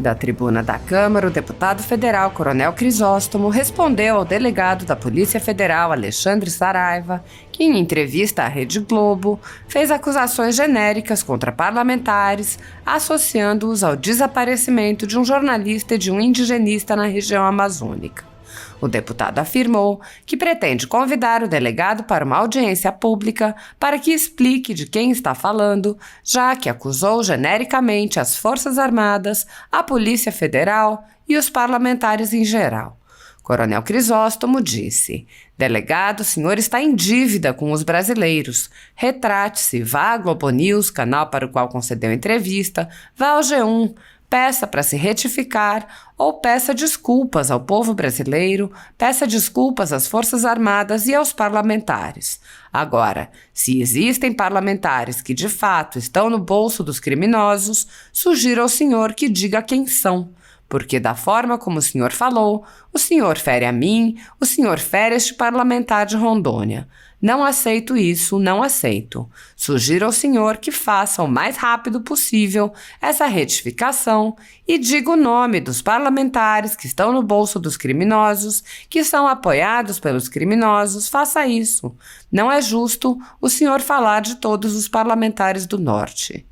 Da tribuna da Câmara, o deputado federal Coronel Crisóstomo respondeu ao delegado da Polícia Federal, Alexandre Saraiva, que, em entrevista à Rede Globo, fez acusações genéricas contra parlamentares, associando-os ao desaparecimento de um jornalista e de um indigenista na região amazônica. O deputado afirmou que pretende convidar o delegado para uma audiência pública para que explique de quem está falando, já que acusou genericamente as Forças Armadas, a Polícia Federal e os parlamentares em geral. Coronel Crisóstomo disse: "Delegado, o senhor está em dívida com os brasileiros. Retrate-se, vá à Globo News, canal para o qual concedeu entrevista, vá ao G1, peça para se retificar ou peça desculpas ao povo brasileiro, peça desculpas às Forças Armadas e aos parlamentares. Agora, se existem parlamentares que de fato estão no bolso dos criminosos, sugiro ao senhor que diga quem são. Porque da forma como o senhor falou, o senhor fere a mim, o senhor fere este parlamentar de Rondônia. Não aceito isso, não aceito. Sugiro ao senhor que faça o mais rápido possível essa retificação e diga o nome dos parlamentares que estão no bolso dos criminosos, que são apoiados pelos criminosos. Faça isso. Não é justo o senhor falar de todos os parlamentares do Norte."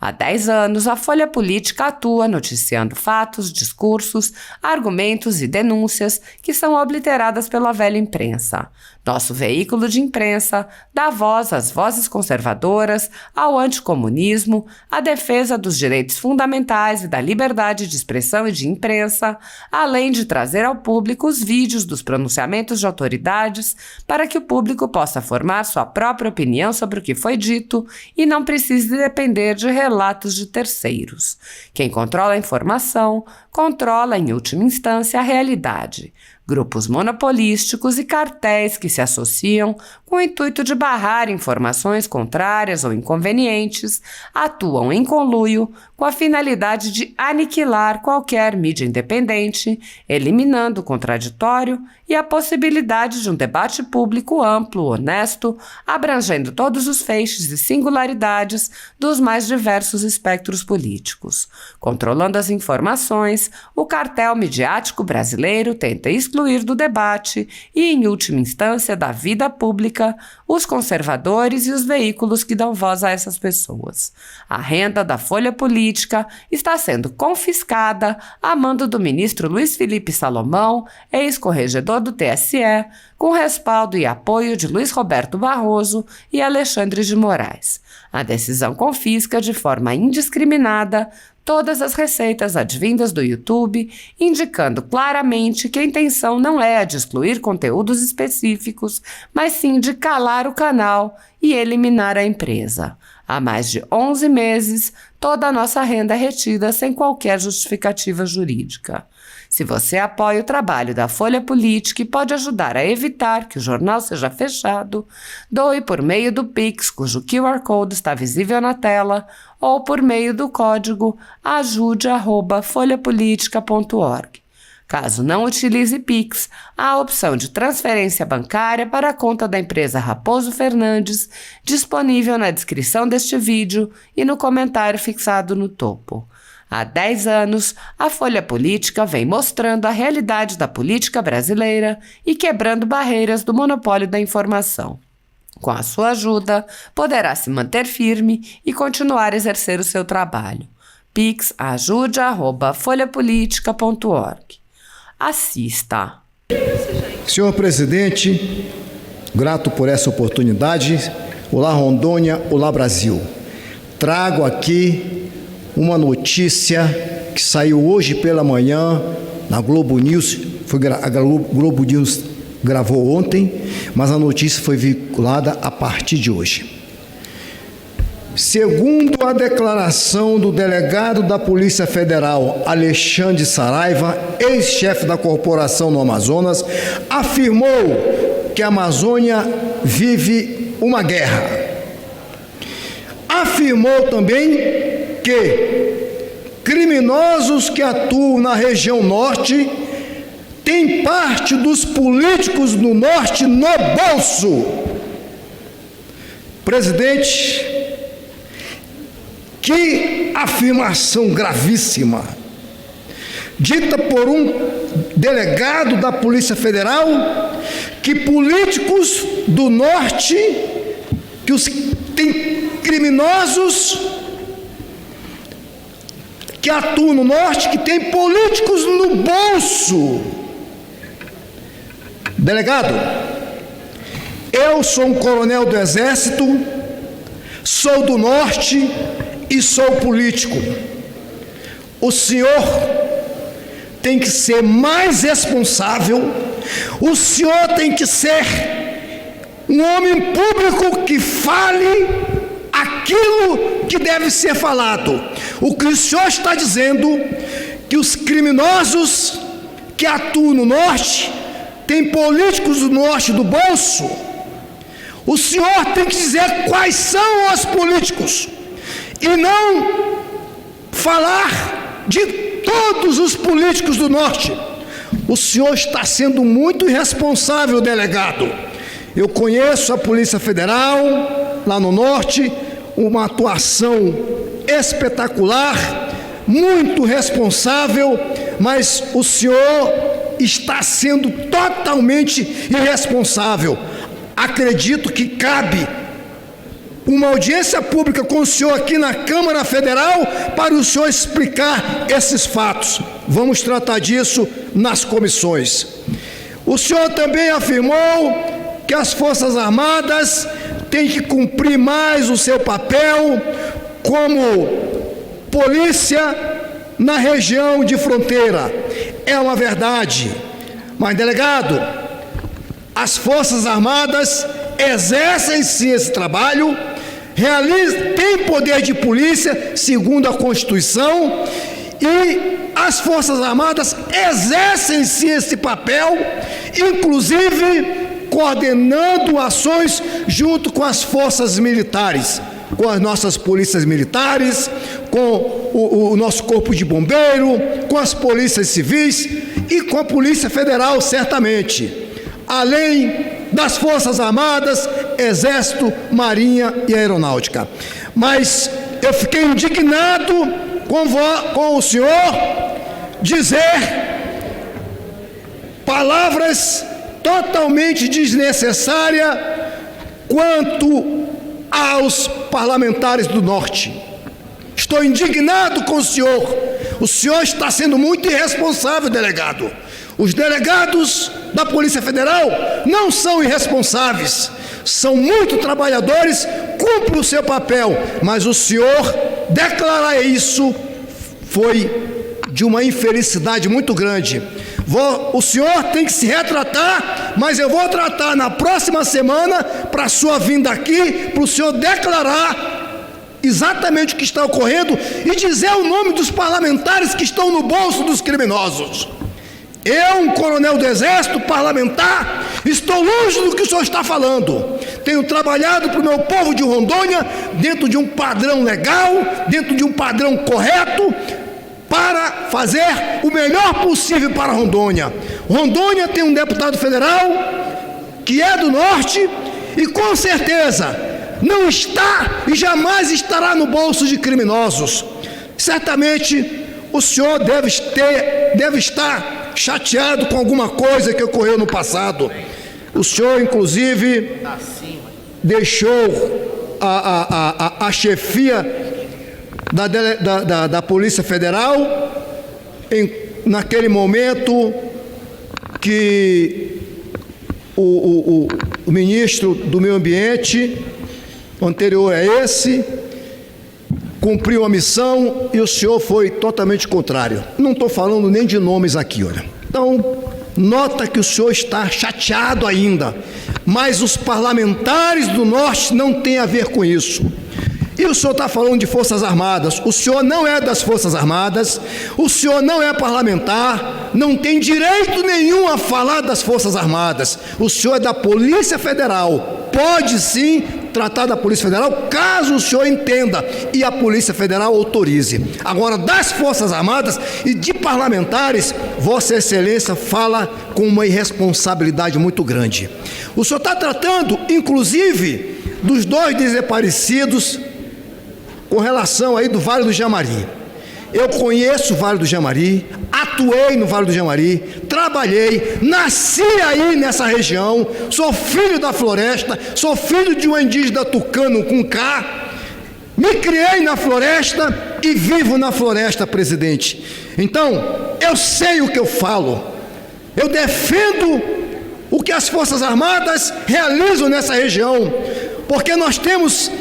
Há 10 anos, a Folha Política atua noticiando fatos, discursos, argumentos e denúncias que são obliteradas pela velha imprensa. Nosso veículo de imprensa dá voz às vozes conservadoras, ao anticomunismo, à defesa dos direitos fundamentais e da liberdade de expressão e de imprensa, além de trazer ao público os vídeos dos pronunciamentos de autoridades para que o público possa formar sua própria opinião sobre o que foi dito e não precise depender de relatos de terceiros. Quem controla a informação, controla, em última instância, a realidade. Grupos monopolísticos e cartéis que se associam com o intuito de barrar informações contrárias ou inconvenientes atuam em conluio com a finalidade de aniquilar qualquer mídia independente, eliminando o contraditório e a possibilidade de um debate público amplo, honesto, abrangendo todos os feixes e singularidades dos mais diversos espectros políticos. Controlando as informações, o cartel midiático brasileiro tenta excluir do debate e, em última instância, da vida pública, os conservadores e os veículos que dão voz a essas pessoas. A renda da Folha Política está sendo confiscada a mando do ministro Luiz Felipe Salomão, ex-corregedor do TSE, com respaldo e apoio de Luiz Roberto Barroso e Alexandre de Moraes. A decisão confisca de forma indiscriminada todas as receitas advindas do YouTube, indicando claramente que a intenção não é a de excluir conteúdos específicos, mas sim de calar o canal e eliminar a empresa. Há mais de 11 meses, toda a nossa renda é retida sem qualquer justificativa jurídica. Se você apoia o trabalho da Folha Política e pode ajudar a evitar que o jornal seja fechado, doe por meio do Pix, cujo QR Code está visível na tela, ou por meio do código ajude@folhapolitica.org. Caso não utilize Pix, há a opção de transferência bancária para a conta da empresa Raposo Fernandes, disponível na descrição deste vídeo e no comentário fixado no topo. Há 10 anos, a Folha Política vem mostrando a realidade da política brasileira e quebrando barreiras do monopólio da informação. Com a sua ajuda, poderá se manter firme e continuar a exercer o seu trabalho. Pix ajude@folhapolitica.org. Assista. Senhor presidente, grato por essa oportunidade. Olá, Rondônia, olá, Brasil. Trago aqui uma notícia que saiu hoje pela manhã na Globo News. A Globo News gravou ontem, mas a notícia foi vinculada a partir de hoje. Segundo a declaração do delegado da Polícia Federal, Alexandre Saraiva, ex-chefe da corporação no Amazonas, afirmou que a Amazônia vive uma guerra. Afirmou também que criminosos que atuam na região norte têm parte dos políticos do norte no bolso. Presidente, que afirmação gravíssima. dita por um delegado da Polícia Federal, que políticos do Norte, tem criminosos que atuam no Norte, que tem políticos no bolso. Delegado, eu sou um coronel do Exército, sou do Norte e sou político. O senhor tem que ser mais responsável, o senhor tem que ser um homem público que fale aquilo que deve ser falado. O que o senhor está dizendo, que os criminosos que atuam no Norte, tem políticos do Norte do bolso, o senhor tem que dizer quais são os políticos, e não falar de todos os políticos do Norte. O senhor está sendo muito irresponsável, delegado. Eu conheço a Polícia Federal, lá no Norte, uma atuação espetacular, muito responsável, mas o senhor está sendo totalmente irresponsável. Acredito que cabe uma audiência pública com o senhor aqui na Câmara Federal para o senhor explicar esses fatos. Vamos tratar disso nas comissões. O senhor também afirmou que as Forças Armadas têm que cumprir mais o seu papel como polícia na região de fronteira. É uma verdade, mas, delegado, as Forças Armadas exercem sim esse trabalho, têm poder de polícia segundo a Constituição, e as Forças Armadas exercem sim esse papel, inclusive coordenando ações junto com as forças militares, com as nossas polícias militares, com o nosso corpo de bombeiro, com as polícias civis e com a Polícia Federal, certamente, além das Forças Armadas, Exército, Marinha e Aeronáutica. Mas eu fiquei indignado com o senhor dizer palavras totalmente desnecessárias quanto aos parlamentares do Norte. Estou indignado com o senhor. O senhor está sendo muito irresponsável, delegado. Os delegados da Polícia Federal não são irresponsáveis, são muito trabalhadores, cumprem o seu papel, mas o senhor declarar isso foi de uma infelicidade muito grande. O senhor tem que se retratar, mas eu vou tratar na próxima semana para a sua vinda aqui, para o senhor declarar exatamente o que está ocorrendo e dizer o nome dos parlamentares que estão no bolso dos criminosos. Eu, um coronel do Exército, parlamentar, estou longe do que o senhor está falando. Tenho trabalhado para o meu povo de Rondônia dentro de um padrão legal, dentro de um padrão correto, para fazer o melhor possível para Rondônia. Rondônia tem um deputado federal que é do Norte e com certeza não está e jamais estará no bolso de criminosos. Certamente o senhor deve estar chateado com alguma coisa que ocorreu no passado. O senhor, inclusive, deixou a chefia da Polícia Federal naquele momento que o ministro do Meio Ambiente, anterior a esse, cumpriu a missão e o senhor foi totalmente contrário. Não estou falando nem de nomes aqui, olha. Então, nota que o senhor está chateado ainda, mas os parlamentares do Norte não têm a ver com isso. E o senhor está falando de Forças Armadas. O senhor não é das Forças Armadas, o senhor não é parlamentar, não tem direito nenhum a falar das Forças Armadas. O senhor é da Polícia Federal. Pode sim tratar da Polícia Federal, caso o senhor entenda e a Polícia Federal autorize. Agora, das Forças Armadas e de parlamentares, Vossa Excelência fala com uma irresponsabilidade muito grande. O senhor está tratando, inclusive, dos 2 desaparecidos com relação aí do Vale do Jamari. Eu conheço o Vale do Jamari, atuei no Vale do Jaguari, trabalhei, nasci aí nessa região, sou filho da floresta, sou filho de um indígena tucano com K, me criei na floresta e vivo na floresta, presidente. Então, eu sei o que eu falo, eu defendo o que as Forças Armadas realizam nessa região, porque nós temos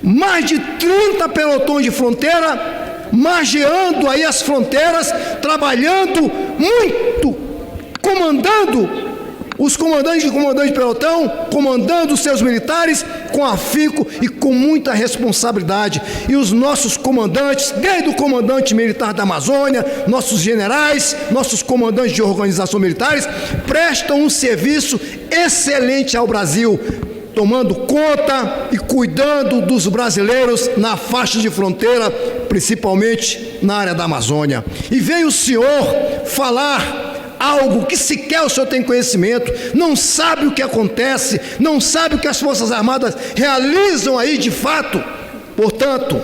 mais de 30 pelotões de fronteira, margeando aí as fronteiras, trabalhando muito, comandando os comandantes de pelotão, comandando os seus militares com afinco e com muita responsabilidade. E os nossos comandantes, desde o comandante militar da Amazônia, nossos generais, nossos comandantes de organização militares, prestam um serviço excelente ao Brasil, tomando conta e cuidando dos brasileiros na faixa de fronteira, principalmente na área da Amazônia. E veio o senhor falar algo que sequer o senhor tem conhecimento, não sabe o que acontece, não sabe o que as Forças Armadas realizam aí de fato. Portanto,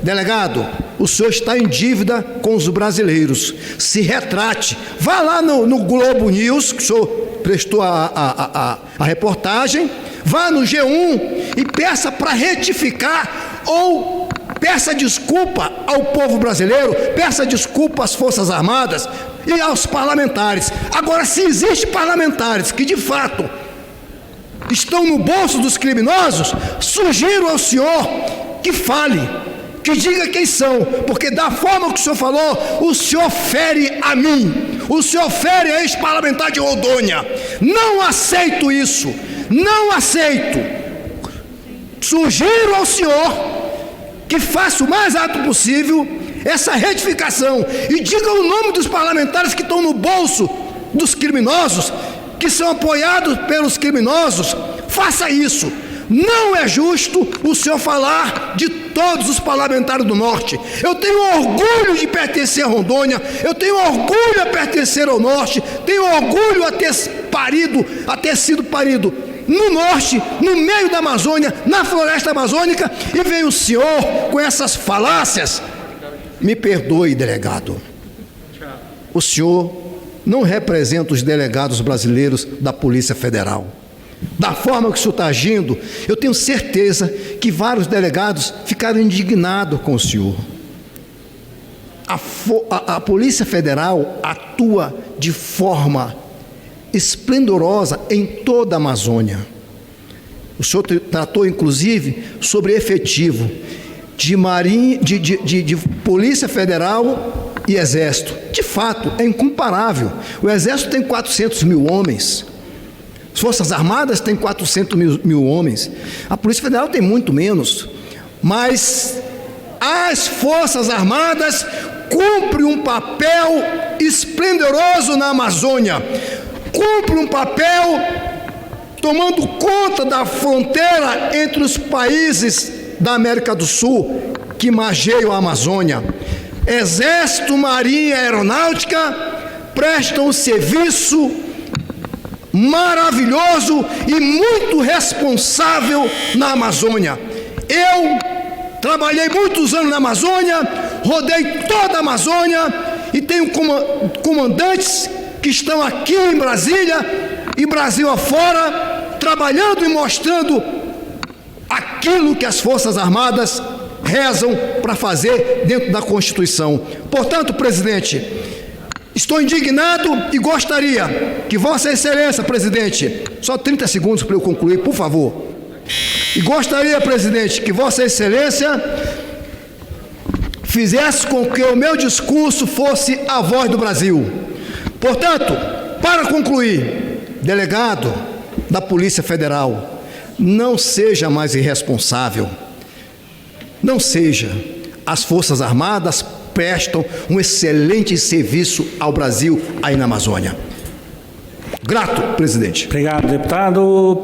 delegado, o senhor está em dívida com os brasileiros. Se retrate, vá lá no Globo News, que o senhor prestou a reportagem, vá no G1 e peça para retificar ou peça desculpa ao povo brasileiro, peça desculpa às Forças Armadas e aos parlamentares. Agora, se existem parlamentares que de fato estão no bolso dos criminosos, sugiro ao senhor que fale, que diga quem são, porque da forma que o senhor falou, o senhor fere a mim, o senhor fere a ex-parlamentar de Rondônia. Não aceito isso, não aceito. Sugiro ao senhor que faça o mais rápido possível essa retificação e diga o nome dos parlamentares que estão no bolso dos criminosos, que são apoiados pelos criminosos. Faça isso. Não é justo o senhor falar de todos os parlamentares do Norte. Eu tenho orgulho de pertencer a Rondônia, eu tenho orgulho de pertencer ao Norte, tenho orgulho a ter sido parido no Norte, no meio da Amazônia, na floresta amazônica, e vem o senhor com essas falácias. Me perdoe, delegado, o senhor não representa os delegados brasileiros da Polícia Federal. Da forma que o senhor está agindo, eu tenho certeza que vários delegados ficaram indignados com o senhor. A Polícia Federal atua de forma esplendorosa em toda a Amazônia. O senhor tratou, inclusive, sobre efetivo de Polícia Federal e Exército. De fato, é incomparável. O Exército tem 400 mil homens, as Forças Armadas têm 400 mil homens, a Polícia Federal tem muito menos, mas as Forças Armadas cumprem um papel esplendoroso na Amazônia, cumprem um papel tomando conta da fronteira entre os países da América do Sul que margeiam a Amazônia. Exército, Marinha e Aeronáutica prestam um serviço maravilhoso e muito responsável na Amazônia. Eu trabalhei muitos anos na Amazônia, rodei toda a Amazônia e tenho comandantes que estão aqui em Brasília e Brasil afora, trabalhando e mostrando aquilo que as Forças Armadas rezam para fazer dentro da Constituição. Portanto, presidente, estou indignado e gostaria que Vossa Excelência, presidente, só 30 segundos para eu concluir, por favor. E gostaria, presidente, que Vossa Excelência fizesse com que o meu discurso fosse a voz do Brasil. Portanto, para concluir, delegado da Polícia Federal, não seja mais irresponsável. Não seja. As Forças Armadas prestam um excelente serviço ao Brasil aí na Amazônia. Grato, presidente. Obrigado, deputado.